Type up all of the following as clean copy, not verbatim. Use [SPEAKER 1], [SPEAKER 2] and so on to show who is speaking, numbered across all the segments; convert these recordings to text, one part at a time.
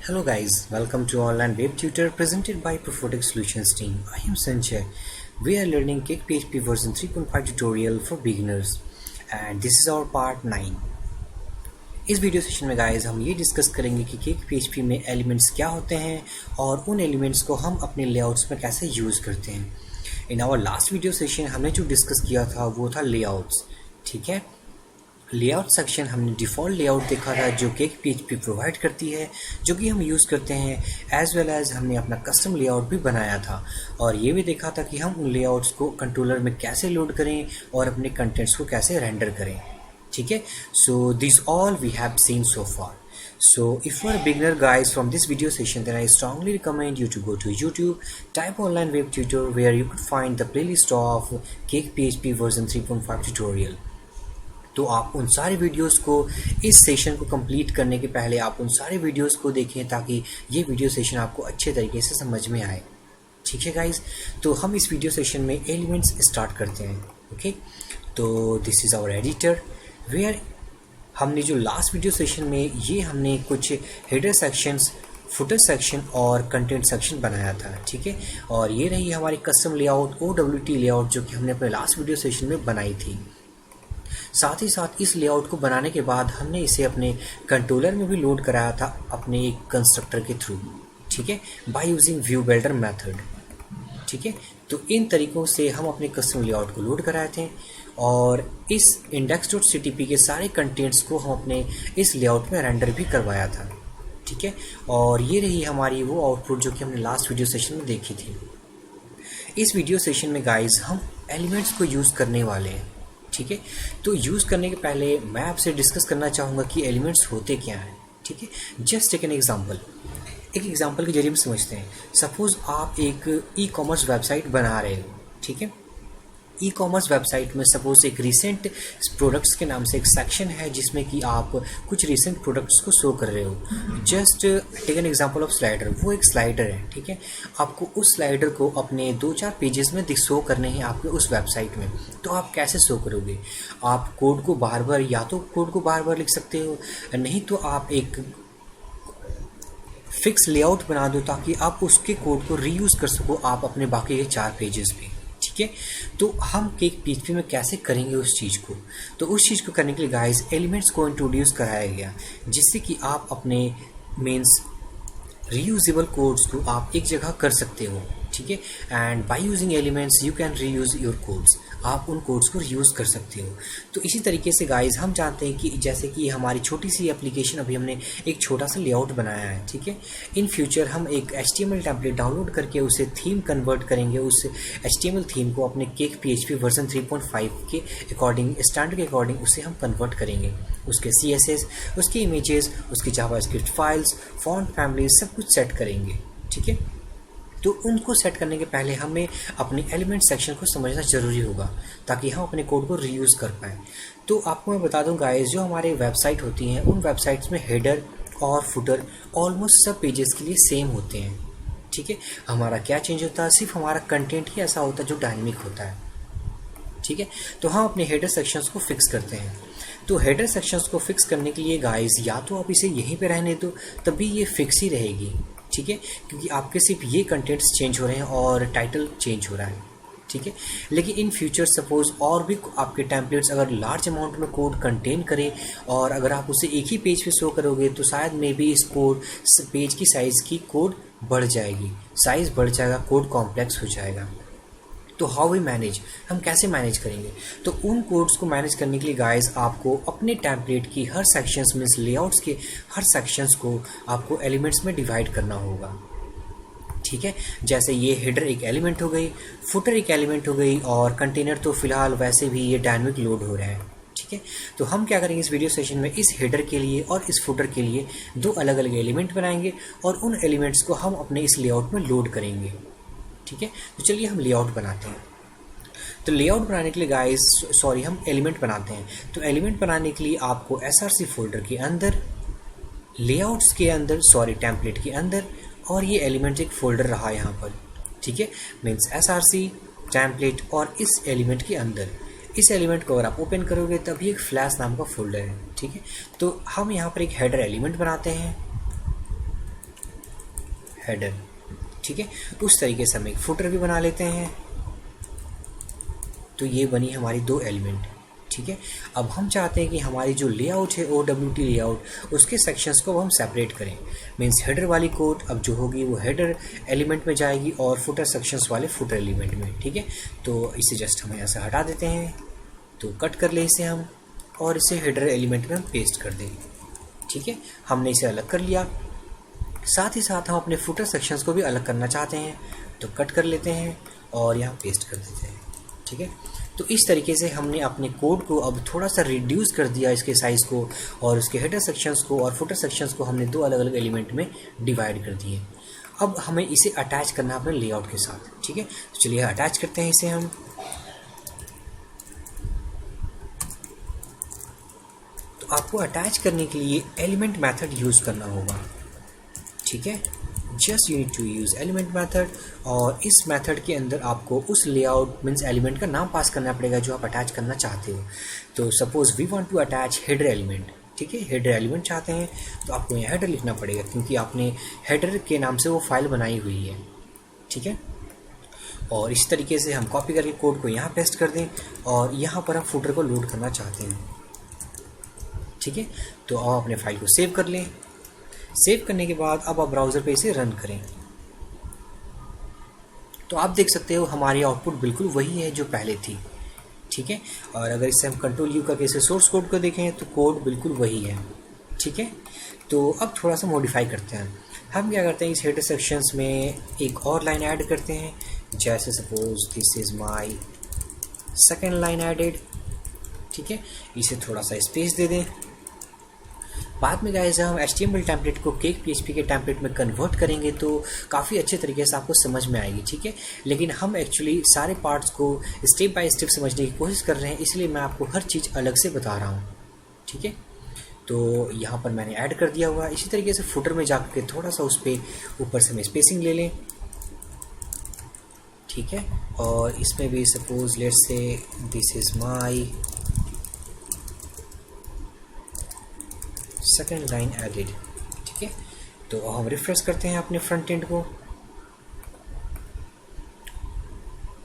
[SPEAKER 1] Hello guys, welcome to online web tutor presented by Prophotic Solutions team. I am Sanjay. We are learning Cake PHP version 3.5 tutorial for beginners and this is our part 9. इस video session में guys हम ये discuss करेंगे कि Cake PHP में elements क्या होते हैं और उन एलिमेंट्स को हम अपने लेआउट्स में कैसे यूज़ करते हैं। In our last video session हमने जो डिस्कस किया था वो था लेआउट्स, ठीक है। लेआउट सेक्शन हमने डिफ़ॉल्ट लेआउट देखा था जो Cake PHP प्रोवाइड करती है, जो कि हम यूज़ करते हैं, एज वेल एज हमने अपना कस्टम लेआउट भी बनाया था और ये भी देखा था कि हम उन लेआउट्स को कंट्रोलर में कैसे लोड करें और अपने कंटेंट्स को कैसे रेंडर करें, ठीक है। So this all we have seen so far. So if you are a beginner guys from this video session, then I strongly recommend you to go to YouTube, type online web tutor where you could find the playlist of Cake PHP version 3.5 tutorial. तो आप उन सारे videos को इस session को complete करने के पहले आप उन सारे वीडियोस को देखें ताकि ये वीडियो सेशन आपको अच्छे तरीके से समझ में आए, ठीक है गाइज। तो हम इस वीडियो सेशन में एलिमेंट्स स्टार्ट करते हैं, ओके। तो this is our editor where हमने जो लास्ट वीडियो सेशन में ये हमने कुछ हेडर सेक्शंस, फुटर सेक्शन और कंटेंट सेक्शन बनाया था, ठीक है। और ये रही हमारी कस्टम लेआउट OWT लेआउट जो कि हमने अपने लास्ट वीडियो सेशन में बनाई थी। साथ ही साथ इस लेआउट को बनाने के बाद हमने इसे अपने कंट्रोलर में भी लोड कराया था अपने एक कंस्ट्रक्टर के थ्रू, ठीक है, by using view builder method, ठीक है। तो इन तरीक़ों से हम अपने कस्टम लेआउट को लोड कराए थे और इस index.ctp के सारे कंटेंट्स को हम अपने इस लेआउट में रेंडर भी करवाया था, ठीक है। और ये रही हमारी वो आउटपुट जो कि हमने लास्ट वीडियो सेशन में देखी थी। इस वीडियो सेशन में गाइस हम एलिमेंट्स को यूज़ करने वाले हैं, ठीक है। तो यूज़ करने के पहले मैं आपसे डिस्कस करना चाहूँगा कि एलिमेंट्स होते क्या हैं, ठीक है। जस्ट टेक एन एग्जांपल, एक एग्जांपल के जरिए हम समझते हैं। सपोज़ आप एक ई-कॉमर्स वेबसाइट बना रहे हो, ठीक है। ई-कॉमर्स वेबसाइट में सपोज़ एक रिसेंट प्रोडक्ट्स के नाम से एक सेक्शन है जिसमें कि आप कुछ रिसेंट प्रोडक्ट्स को शो कर रहे हो। Just take an example of slider, वो एक स्लाइडर है, ठीक है। आपको उस स्लाइडर को अपने 2-4 पेजेस में शो करने हैं आपके उस वेबसाइट में, तो आप कैसे शो करोगे? आप कोड को बार बार या तो कोड को बार बार लिख सकते हो, नहीं तो आप एक फिक्स लेआउट बना दो ताकि आप उसके कोड को रीयूज़ कर सको आप अपने बाकी के 4 पेजेस पे, ठीक है। तो हम Cake PHP में कैसे करेंगे उस चीज़ को? तो उस चीज़ को करने के लिए गाइस एलिमेंट्स को इंट्रोड्यूस कराया गया जिससे कि आप अपने मीन्स रीयूजेबल कोड्स को आप एक जगह कर सकते हो, ठीक है। And by using elements you can reuse your codes, आप उन कोड्स को रीयूज़ कर सकते हो। तो इसी तरीके से गाइस हम जानते हैं कि जैसे कि हमारी छोटी सी एप्लीकेशन अभी हमने एक छोटा सा लेआउट बनाया है, ठीक है। इन फ्यूचर हम एक HTML टेम्पलेट डाउनलोड करके उसे थीम कन्वर्ट करेंगे, उस HTML थीम को अपने Cake PHP वर्जन 3.5 के अकॉर्डिंग, स्टैंडर्ड के अकॉर्डिंग उसे हम कन्वर्ट करेंगे। उसके CSS, उसके इमेजेस, उसकी जावास्क्रिप्ट फाइल्स, फॉन्ट फैमिली सब कुछ सेट करेंगे, ठीक है। तो उनको सेट करने के पहले हमें अपने एलिमेंट सेक्शन को समझना ज़रूरी होगा ताकि हम अपने कोड को रीयूज़ कर पाएँ। तो आपको मैं बता दूं गाइस, जो हमारे वेबसाइट होती हैं उन वेबसाइट्स में हेडर और फुटर ऑलमोस्ट सब पेजेस के लिए सेम होते हैं, ठीक है। हमारा क्या चेंज होता है, सिर्फ हमारा कंटेंट ही ऐसा होता है जो डायनेमिक होता है, ठीक है। तो हम अपने हेडर सेक्शंस को फिक्स करते हैं। तो हेडर सेक्शंस को फिक्स करने के लिए गाइस या तो आप इसे यहीं पे रहने दो तभी ये फिक्स ही रहेगी, ठीक है, क्योंकि आपके सिर्फ ये कंटेंट्स चेंज हो रहे हैं और टाइटल चेंज हो रहा है, ठीक है। लेकिन इन फ्यूचर सपोज और भी आपके टेम्पलेट्स अगर लार्ज अमाउंट में कोड कंटेन करें और अगर आप उसे एक ही पेज पे शो करोगे तो शायद मे बी इस कोड पेज की साइज़ की कोड बढ़ जाएगी, साइज़ बढ़ जाएगा, कोड कॉम्प्लेक्स हो जाएगा। तो हाउ वी मैनेज, हम कैसे मैनेज करेंगे? तो उन कोड्स को मैनेज करने के लिए गाइस आपको अपने टेम्पलेट की हर सेक्शंस मीन्स लेआउट्स के हर सेक्शंस को आपको एलिमेंट्स में डिवाइड करना होगा, ठीक है। जैसे ये हेडर एक एलिमेंट हो गई, फुटर एक एलिमेंट हो गई और कंटेनर तो फिलहाल वैसे भी ये डायनेमिक लोड हो रहा है, ठीक है। तो हम क्या करेंगे इस वीडियो सेशन में, इस हेडर के लिए और इस फुटर के लिए 2 अलग अलग एलिमेंट बनाएंगे और उन एलिमेंट्स को हम अपने इस लेआउट में लोड करेंगे, ठीक है। तो चलिए हम लेआउट बनाते हैं। तो लेआउट बनाने के लिए गाइस हम एलिमेंट बनाते हैं। तो एलिमेंट बनाने के लिए आपको src फोल्डर के अंदर, लेआउट्स के अंदर, टेम्पलेट के अंदर, और ये एलिमेंट एक फोल्डर रहा यहाँ पर, ठीक है, मीन्स src टेम्पलेट और इस एलिमेंट के अंदर, इस एलिमेंट को अगर आप ओपन करोगे तब ये एक फ्लैश नाम का फोल्डर है, ठीक है। तो हम यहाँ पर एक हेडर एलिमेंट बनाते हैं हेडर। ठीक है, उस तरीके से हम एक फुटर भी बना लेते हैं। तो ये बनी हमारी 2 एलिमेंट। ठीक है, अब हम चाहते हैं कि हमारी जो लेआउट है OWT लेआउट, उसके सेक्शंस को हम सेपरेट करें। मीन्स हेडर वाली कोड अब जो होगी वो हेडर एलिमेंट में जाएगी और फुटर सेक्शंस वाले फुटर एलिमेंट में। ठीक है, तो इसे जस्ट हम ऐसे हटा देते हैं। तो कट कर ले इसे हम और इसे हेडर एलिमेंट में हम पेस्ट कर दें। ठीक है, हमने इसे अलग कर लिया। साथ ही साथ हम अपने फुटर सेक्शंस को भी अलग करना चाहते हैं, तो कट कर लेते हैं और यहाँ पेस्ट कर देते हैं। ठीक है, तो इस तरीके से हमने अपने कोड को अब थोड़ा सा रिड्यूस कर दिया, इसके साइज़ को, और उसके हेडर सेक्शंस को और फुटर सेक्शंस को हमने 2 अलग अलग एलिमेंट में डिवाइड कर दिए। अब हमें इसे अटैच करना अपने लेआउट के साथ। ठीक है, तो चलिए अटैच करते हैं इसे हम। तो आपको अटैच करने के लिए एलिमेंट मेथड यूज़ करना होगा। ठीक है, just you need to use element method, और इस मेथड के अंदर आपको उस लेआउट मीन्स एलिमेंट का नाम पास करना पड़ेगा जो आप अटैच करना चाहते हो। तो suppose we want to attach header element. ठीक है, हेडर एलिमेंट चाहते हैं तो आपको यहाँ हेडर लिखना पड़ेगा, क्योंकि आपने हेडर के नाम से वो फाइल बनाई हुई है। ठीक है, और इस तरीके से हम कॉपी करके कोड को यहाँ पेस्ट कर दें और यहाँ पर हम फुटर को लोड करना चाहते हैं। ठीक है, तो आप अपने फाइल को सेव कर लें। सेव करने के बाद अब आप ब्राउज़र पे इसे रन करें, तो आप देख सकते हो हमारी आउटपुट बिल्कुल वही है जो पहले थी। ठीक है, और अगर इससे हम कंट्रोल U करके इसे सोर्स कोड को देखें तो कोड बिल्कुल वही है। ठीक है, तो अब थोड़ा सा मॉडिफाई करते हैं। हम क्या करते हैं, इस हेडर सेक्शंस में एक और लाइन ऐड करते हैं। जैसे suppose this is my second line added. ठीक है, इसे थोड़ा सा स्पेस दे दें। बाद में गाइस हम HTML टेम्पलेट को केक PHP के टेम्पलेट में कन्वर्ट करेंगे तो काफ़ी अच्छे तरीके से आपको समझ में आएगी। ठीक है, लेकिन हम एक्चुअली सारे पार्ट्स को स्टेप बाय स्टेप समझने की कोशिश कर रहे हैं, इसलिए मैं आपको हर चीज़ अलग से बता रहा हूँ। ठीक है, तो यहाँ पर मैंने ऐड कर दिया हुआ। इसी तरीके से फुटर में जाकर के थोड़ा सा उस पर ऊपर से हम स्पेसिंग ले लें। ठीक है, और इसमें भी suppose let's say this is my second line added. ठीक है, तो हम रिफ्रेश करते हैं अपने फ्रंट एंड को।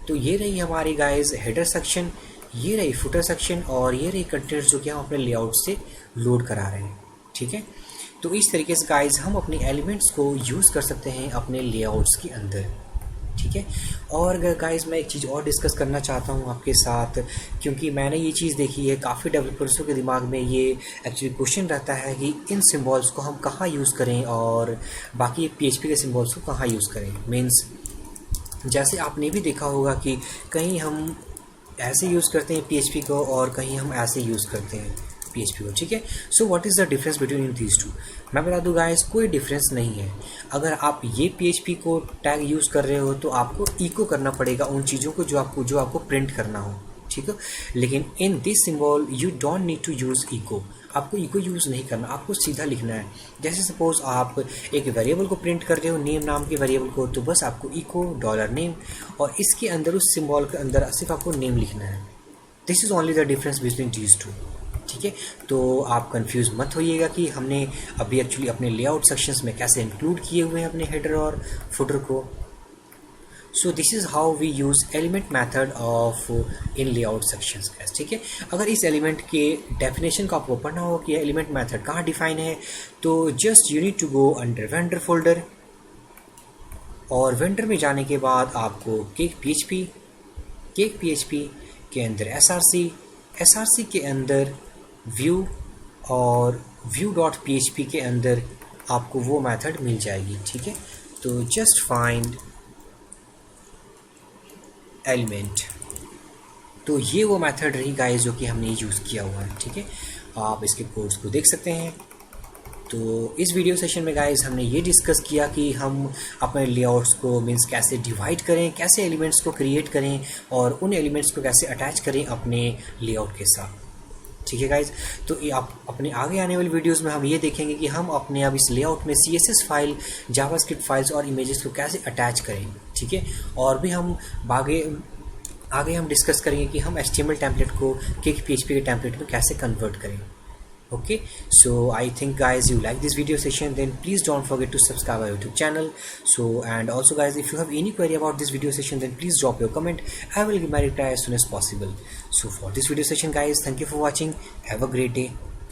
[SPEAKER 1] तो ये रही हमारी गाइस हेडर सेक्शन, ये रही फुटर सेक्शन, और ये रही कंटेंट जो कि हम अपने लेआउट से लोड करा रहे हैं। ठीक है, तो इस तरीके से गाइस हम अपने एलिमेंट्स को यूज़ कर सकते हैं अपने लेआउट्स के अंदर। ठीक है, और गाइस मैं एक चीज़ और डिस्कस करना चाहता हूँ आपके साथ, क्योंकि मैंने ये चीज़ देखी है काफ़ी डेवलपर्सों के दिमाग में ये एक्चुअली क्वेश्चन रहता है कि इन सिंबल्स को हम कहाँ यूज़ करें और बाकी PHP के सिंबल्स को कहाँ यूज़ करें। मीन्स जैसे आपने भी देखा होगा कि कहीं हम ऐसे यूज़ करते हैं PHP को और कहीं हम ऐसे यूज़ करते हैं PHP को। ठीक है, so what is the difference between these two. मैं बता दूँ गाइस, कोई डिफरेंस नहीं है। अगर आप ये PHP को टैग यूज़ कर रहे हो तो आपको इको करना पड़ेगा उन चीज़ों को जो आपको प्रिंट करना हो। ठीक है, लेकिन in this symbol you don't need to use echo. आपको इको यूज़ नहीं करना, आपको सीधा लिखना है। जैसे सपोज आप एक वेरिएबल को प्रिंट कर रहे हो, नेम नाम के वेरिएबल को, तो बस आपको इको $नेम, और इसके अंदर उस सिंबल के अंदर सिर्फ आपको नेम लिखना है। This is only the difference between these two. ठीक है, तो आप कंफ्यूज मत होइएगा कि हमने अभी एक्चुअली अपने लेआउट सेक्शंस में कैसे इंक्लूड किए हुए हैं अपने हेडर और फुटर को। So this is how we use element method of in layout sections. ठीक है, अगर इस एलिमेंट के डेफिनेशन को आपको पढ़ना हो कि एलिमेंट मेथड कहाँ डिफाइन है, तो just you need to go under vendor folder, और वेंडर में जाने के बाद आपको केक PHP के अंदर SRC के अंदर व्यू, और view.php के अंदर आपको वो मेथड मिल जाएगी। ठीक है, तो जस्ट फाइंड एलिमेंट, तो ये वो मेथड रही गाइस जो कि हमने यूज़ किया हुआ है। ठीक है, आप इसके कोड्स को देख सकते हैं। तो इस वीडियो सेशन में गाइस हमने ये डिस्कस किया कि हम अपने लेआउट्स को मीन्स कैसे डिवाइड करें, कैसे एलिमेंट्स को क्रिएट करें, और उन एलिमेंट्स को कैसे अटैच करें अपने लेआउट के साथ। ठीक है गाइज, तो ये आप अपने आगे आने वाली वीडियोस में हम ये देखेंगे कि हम अपने अब इस लेआउट में CSS फाइल, जावास्क्रिप्ट फाइल्स और इमेजेस को कैसे अटैच करें। ठीक है, और भी हम आगे हम डिस्कस करेंगे कि हम HTML टेम्पलेट को केक PHP के टेम्पलेट में कैसे कन्वर्ट करें। Okay, so I think guys you like this video session, then please don't forget to subscribe our YouTube channel. So, and also guys, if you have any query about this video session, then please drop your comment. I will give my reply as soon as possible. So for this video session guys, thank you for watching. Have a great day.